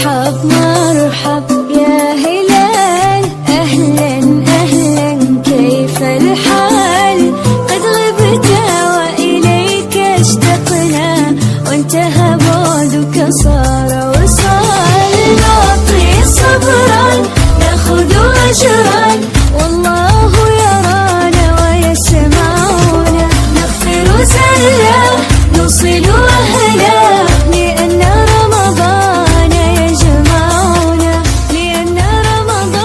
مرحب مرحب يا هلال، أهلا أهلا كيف الحال؟ قد غبت وإليك اشتقنا، وانتهى بعدك صار وصال. نعطي صبرا ناخذ أجرا، والله يرانا ويسمعنا. نغفر زلا نوصل أهلا، لأن رمضان يجمعنا، لأن رمضان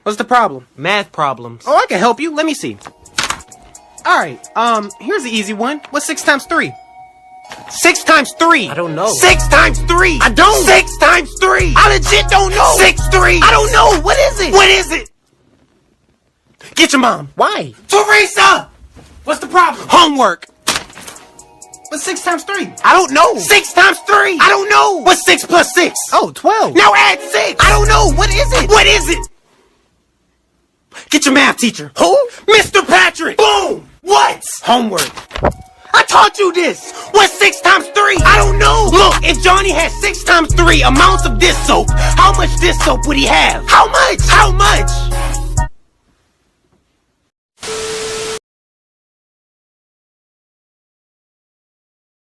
What's the problem? Math problems. Oh, I can help you. Let me see. Alright, here's the easy one. What's 6 times 3? 6 times 3! I don't know. 6 times 3! I don't! 6 times 3! I legit don't know! 6, 3! I don't know! What is it? What is it? Get your mom. Why? Teresa! What's the problem? Homework! What's 6 times 3? I don't know. 6 times 3! I don't know! What's 6 plus 6? Oh, 12. Now add 6! I don't know! What is it? What is it? Get your math teacher. Who? Mr. Patrick! Boom! What? Homework. I taught you this! What's 6 times 3? I don't know! Look, if Johnny had 6 times 3 amounts of this soap, how much this soap would he have? How much? How much?